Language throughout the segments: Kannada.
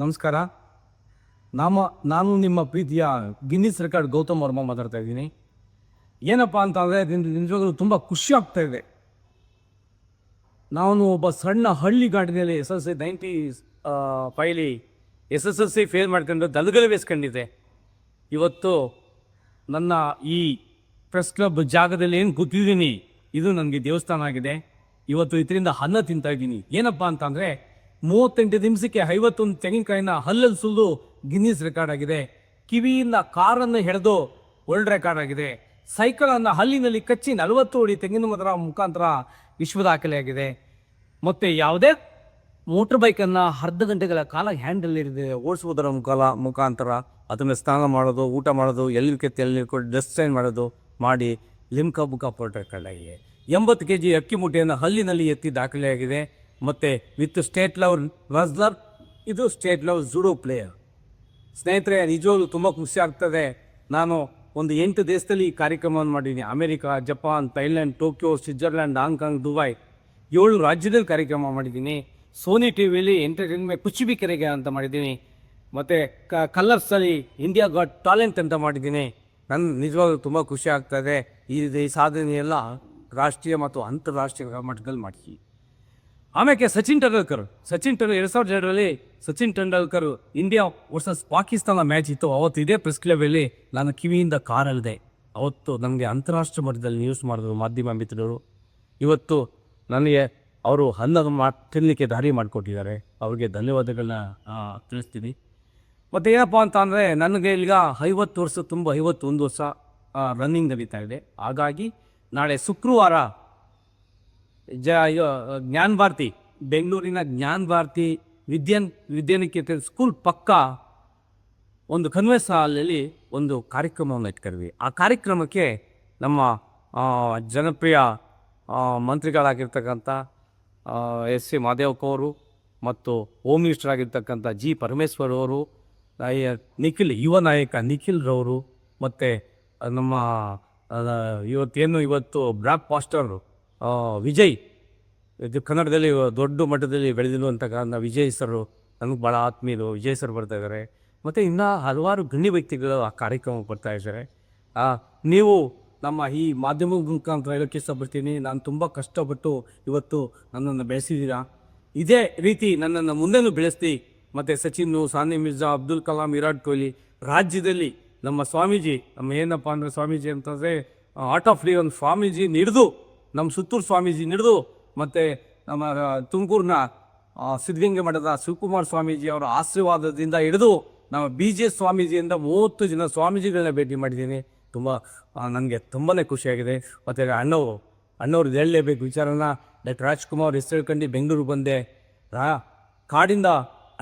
ನಮಸ್ಕಾರ. ನಾನು ನಿಮ್ಮ ಪ್ರೀತಿಯ ಗಿನ್ನಿಸ್ ರೆಕಾರ್ಡ್ ಗೌತಮ್ ವರ್ಮ ಮಾತಾಡ್ತಾ ಇದ್ದೀನಿ. ಏನಪ್ಪ ಅಂತಂದರೆ ನಿಜವಾಗ್ಲೂ ತುಂಬ ಖುಷಿ ಆಗ್ತಾ ಇದೆ. ನಾನು ಒಬ್ಬ ಸಣ್ಣ ಹಳ್ಳಿ ಗಾಡಿನಲ್ಲಿ SSLC 95 SSLC ಫೇಲ್ ಮಾಡ್ಕೊಂಡು ದಲ್ಗಲೆ ಬೇಸ್ಕೊಂಡಿದ್ದೆ. ಇವತ್ತು ನನ್ನ ಈ ಪ್ರೆಸ್ ಕ್ಲಬ್ ಜಾಗದಲ್ಲಿ ಏನು ಕೂತಿದ್ದೀನಿ, ಇದು ನನಗೆ ದೇವಸ್ಥಾನ ಆಗಿದೆ. ಇವತ್ತು ಇದರಿಂದ ಅನ್ನ ತಿಂತಾ ಇದ್ದೀನಿ. ಏನಪ್ಪ ಅಂತಂದರೆ 38 ನಿಮಿಷಕ್ಕೆ 51 ತೆಂಗಿನಕಾಯಿನ ಹಲ್ಲಲ್ಲಿ ಸುಲಿದು ಗಿನ್ನಿಸ್ ರೆಕಾರ್ಡ್ ಆಗಿದೆ. ಕಿವಿಯಿಂದ ಕಾರನ್ನು ಹಿಡಿದು ವರ್ಲ್ಡ್ ರೆಕಾರ್ಡ್ ಆಗಿದೆ. ಸೈಕಲನ್ನು ಹಲ್ಲಿನಲ್ಲಿ ಕಚ್ಚಿ 40 ಅಡಿ ತೆಂಗಿನ ಮರದ ಮುಖಾಂತರ ವಿಶ್ವ ದಾಖಲೆ ಆಗಿದೆ. ಮತ್ತು ಯಾವುದೇ ಮೋಟ್ರ್ ಬೈಕನ್ನು ಅರ್ಧ ಗಂಟೆಗಳ ಕಾಲ ಹ್ಯಾಂಡಲ್ ಓಡಿಸುವುದರ ಮುಖಾಂತರ ಅದನ್ನು ಸ್ನಾನ ಮಾಡೋದು, ಊಟ ಮಾಡೋದು, ಎಲ್ಲಿ ಕೆತ್ತಿ ಎಲ್ಲಿ ಡ್ರೆಸ್ ಚೇಂಜ್ ಮಾಡೋದು ಮಾಡಿ Limca book of world record ಆಗಿದೆ. 80 kg ಅಕ್ಕಿ ಮುಟ್ಟೆಯನ್ನು ಹಲ್ಲಿನಲ್ಲಿ ಎತ್ತಿ ದಾಖಲೆಯಾಗಿದೆ. ಮತ್ತು ವಿತ್ ಸ್ಟೇಟ್ ಲೆವೆಲ್ ರಸ್ಲರ್, ಇದು ಸ್ಟೇಟ್ ಲೆವೆಲ್ ಜುಡೋ ಪ್ಲೇಯರ್. ಸ್ನೇಹಿತರೆ, ನಿಜವಾಗ್ಲೂ ತುಂಬ ಖುಷಿ ಆಗ್ತದೆ. ನಾನು ಒಂದು 8 ದೇಶದಲ್ಲಿ ಈ ಕಾರ್ಯಕ್ರಮವನ್ನು ಮಾಡಿದ್ದೀನಿ. America, Japan, Thailand, Tokyo, Switzerland, Hong Kong, Dubai 7 ರಾಜ್ಯದಲ್ಲಿ ಕಾರ್ಯಕ್ರಮ ಮಾಡಿದ್ದೀನಿ. ಸೋನಿ ಟಿವಿಯಲ್ಲಿ ಎಂಟರ್ಟೈನ್ಮೆಂಟ್ ಕುಚಿಬಿ ಕೆರೆಗೆ ಅಂತ ಮಾಡಿದ್ದೀನಿ. ಮತ್ತು ಕಲರ್ಸಲ್ಲಿ ಇಂಡಿಯಾ ಗಾಟ್ ಟ್ಯಾಲೆಂಟ್ ಅಂತ ಮಾಡಿದ್ದೀನಿ. ನನ್ನ ನಿಜವಾಗ್ಲೂ ತುಂಬ ಖುಷಿ ಆಗ್ತಾಯಿದೆ. ಈ ಸಾಧನೆಯೆಲ್ಲ ರಾಷ್ಟ್ರೀಯ ಮತ್ತು ಅಂತಾರಾಷ್ಟ್ರೀಯ ಮಟ್ಟದಲ್ಲಿ ಮಾಡ್ತೀವಿ. ಆಮೇಲೆ ಸಚಿನ್ ಟೆಂಡೂಲ್ಕರ್ 2002ರಲ್ಲಿ Sachin Tendulkar India versus Pakistan match ಇತ್ತು. ಅವತ್ತು ಇದೇ ಪ್ರೆಸ್ ಕ್ಲಬಲ್ಲಿ ನಾನು ಕಿವಿಯಿಂದ ಕಾರಲ್ಲಿದೆ. ಅವತ್ತು ನನಗೆ ಅಂತಾರಾಷ್ಟ್ರೀಯ ಮಟ್ಟದಲ್ಲಿ ನ್ಯೂಸ್ ಮಾಡಿದ್ರು ಮಾಧ್ಯಮ ಮಿತ್ರರು. ಇವತ್ತು ನನಗೆ ಅವರು ತಿನ್ನಲಿಕ್ಕೆ ದಾರಿ ಮಾಡಿಕೊಟ್ಟಿದ್ದಾರೆ. ಅವ್ರಿಗೆ ಧನ್ಯವಾದಗಳನ್ನ ತಿಳಿಸ್ತೀನಿ. ಮತ್ತು ಏನಪ್ಪ ಅಂತ ಅಂದರೆ, ನನಗೆ ಈಗ 50 ವರ್ಷ 51 ವರ್ಷ ರನ್ನಿಂಗ್ ನಡೀತಾ ಇದೆ. ಹಾಗಾಗಿ ನಾಳೆ ಶುಕ್ರವಾರ ಜ್ಞಾನ ಭಾರತಿ, ಬೆಂಗಳೂರಿನ ಜ್ಞಾನ ಭಾರತಿ ವಿದ್ಯಾನಿಕೇತನ ಸ್ಕೂಲ್ ಪಕ್ಕ ಒಂದು ಕನ್ವೆನ್ಸ್ ಹಾಲಲ್ಲಿ ಒಂದು ಕಾರ್ಯಕ್ರಮವನ್ನು ಇಟ್ಕೊಂಡಿದ್ವಿ. ಆ ಕಾರ್ಯಕ್ರಮಕ್ಕೆ ನಮ್ಮ ಜನಪ್ರಿಯ ಮಂತ್ರಿಗಳಾಗಿರ್ತಕ್ಕಂಥ SC ಮಾದೇವಪ್ಪ ಅವರು ಮತ್ತು ಹೋಮ್ ಮಿನಿಸ್ಟರ್ ಆಗಿರ್ತಕ್ಕಂಥ G ಪರಮೇಶ್ವರ್ ಅವರು, ಯುವ ನಾಯಕ ನಿಖಿಲ್ರವರು, ಮತ್ತು ನಮ್ಮ ಇವತ್ತು ಬ್ಲಾಕ್ ಪಾಸ್ಟರ್ ವಿಜಯ್, ಇದು ಕನ್ನಡದಲ್ಲಿ ದೊಡ್ಡ ಮಟ್ಟದಲ್ಲಿ ಬೆಳೆದಿರುವಂಥ ಕಾರಣ ವಿಜಯ್ ಸರ್ ನನಗೆ ಭಾಳ ಆತ್ಮೀಯರು. ವಿಜಯ್ ಸರ್ ಬರ್ತಾಯಿದ್ದಾರೆ. ಮತ್ತು ಇನ್ನೂ ಹಲವಾರು ಗಣ್ಯ ವ್ಯಕ್ತಿಗಳು ಆ ಕಾರ್ಯಕ್ರಮಕ್ಕೆ ಬರ್ತಾಯಿದ್ದಾರೆ. ನೀವು ನಮ್ಮ ಈ ಮಾಧ್ಯಮ ಮುಖಾಂತರ ಹೇಳೋಕ್ಕೆ ಇಷ್ಟಪಡ್ತೀನಿ, ನಾನು ತುಂಬ ಕಷ್ಟಪಟ್ಟು ಇವತ್ತು ನನ್ನನ್ನು ಬೆಳೆಸಿದ್ದೀರಾ. ಇದೇ ರೀತಿ ನನ್ನನ್ನು ಮುಂದೆನೂ ಬೆಳೆಸ್ತಿ. ಮತ್ತು ಸಚಿನ್, ಸಾನಿಯಾ ಮಿರ್ಜಾ, ಅಬ್ದುಲ್ ಕಲಾಂ, ವಿರಾಟ್ ಕೊಹ್ಲಿ, ರಾಜ್ಯದಲ್ಲಿ ನಮ್ಮ ಸ್ವಾಮೀಜಿ, ನಮ್ಮ ಏನಪ್ಪ ಅಂದರೆ ಸ್ವಾಮೀಜಿ ಅಂತಂದರೆ ಆರ್ಟ್ ಆಫ್ ಲಿವಿಂಗ್ ಸ್ವಾಮೀಜಿ ಹಿಡಿದು, ನಮ್ಮ ಸುತ್ತೂರು ಸ್ವಾಮೀಜಿ ಹಿಡಿದು, ಮತ್ತು ನಮ್ಮ ತುಮಕೂರಿನ ಸಿದ್ಧಗಂಗೆ ಮಠದ ಶಿವಕುಮಾರ್ ಸ್ವಾಮೀಜಿ ಅವರ ಆಶೀರ್ವಾದದಿಂದ ಹಿಡಿದು ನಮ್ಮ BJ ಸ್ವಾಮೀಜಿಯಿಂದ 30 ಜನ ಸ್ವಾಮೀಜಿಗಳನ್ನ ಭೇಟಿ ಮಾಡಿದ್ದೀನಿ. ತುಂಬ ನನಗೆ ತುಂಬಾ ಖುಷಿಯಾಗಿದೆ. ಮತ್ತು ಅಣ್ಣವ್ರದ್ದು ಹೇಳಲೇಬೇಕು ವಿಚಾರನ. ಡಾಕ್ಟರ್ ರಾಜ್ಕುಮಾರ್ ಹೆಸರು ಹೇಳ್ಕೊಂಡು ಬೆಂಗಳೂರು ಬಂದೆ. ಕಾಡಿಂದ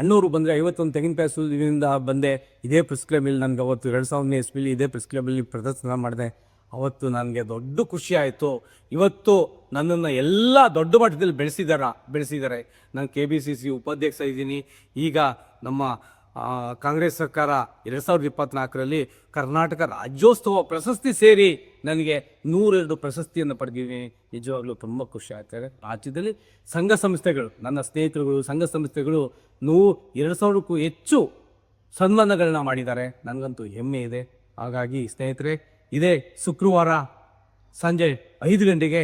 ಅಣ್ಣವರು ಬಂದರೆ 51 ತೆಂಗಿನಕಾಯಿ ಸುಲಿದಿಂದ ಬಂದೆ. ಇದೇ ಪ್ರೆಸ್ ಕ್ಲಬಲ್ಲಿ ನನಗೆ ಅವತ್ತು 2000ನೇ ಇಸ್ವಿಲಿ ಇದೇ ಪ್ರೆಸ್ ಕ್ಲಬಲ್ಲಿ ಪ್ರದರ್ಶನ ಮಾಡಿದೆ. ಅವತ್ತು ನನಗೆ ದೊಡ್ಡ ಖುಷಿ ಆಯಿತು. ಇವತ್ತು ನನ್ನನ್ನು ಎಲ್ಲ ದೊಡ್ಡ ಮಟ್ಟದಲ್ಲಿ ಬೆಳೆಸಿದ್ದಾರೆ. ನಾನು KBCC ಉಪಾಧ್ಯಕ್ಷ ಇದ್ದೀನಿ. ಈಗ ನಮ್ಮ ಕಾಂಗ್ರೆಸ್ ಸರ್ಕಾರ 2024ರಲ್ಲಿ ಕರ್ನಾಟಕ ರಾಜ್ಯೋತ್ಸವ ಪ್ರಶಸ್ತಿ ಸೇರಿ ನನಗೆ 102 ಪ್ರಶಸ್ತಿಯನ್ನು ಪಡೆದಿದ್ದೀನಿ. ನಿಜವಾಗ್ಲೂ ತುಂಬ ಖುಷಿ ಆಗ್ತದೆ. ರಾಜ್ಯದಲ್ಲಿ ಸಂಘ ಸಂಸ್ಥೆಗಳು, ನನ್ನ ಸ್ನೇಹಿತರುಗಳು, ಸಂಘ ಸಂಸ್ಥೆಗಳು 2,000ಕ್ಕೂ ಹೆಚ್ಚು ಸನ್ಮಾನಗಳನ್ನ ಮಾಡಿದ್ದಾರೆ. ನನಗಂತೂ ಹೆಮ್ಮೆ ಇದೆ. ಹಾಗಾಗಿ ಸ್ನೇಹಿತರೆ, ಇದೇ ಶುಕ್ರವಾರ ಸಂಜೆ 5 ಗಂಟೆಗೆ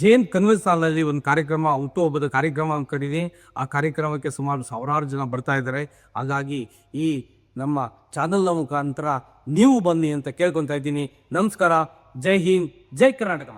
ಜೈನ್ ಕನ್ವೆನ್ಸ್ ಹಾಲ್ನಲ್ಲಿ ಒಂದು ಕಾರ್ಯಕ್ರಮ, ಹುಟ್ಟುಹಬ್ಬದ ಕಾರ್ಯಕ್ರಮ ಅಂದ್ಕೊಂಡಿದ್ದೀನಿ. ಆ ಕಾರ್ಯಕ್ರಮಕ್ಕೆ ಸುಮಾರು 1000 ಜನ ಬರ್ತಾ ಇದ್ದಾರೆ. ಹಾಗಾಗಿ ಈ ನಮ್ಮ ಚಾನಲ್ನ ಮುಖಾಂತರ ನೀವು ಬನ್ನಿ ಅಂತ ಕೇಳ್ಕೊತಾ ಇದ್ದೀನಿ. ನಮಸ್ಕಾರ. ಜೈ ಹಿಂದ್, ಜೈ ಕರ್ನಾಟಕ.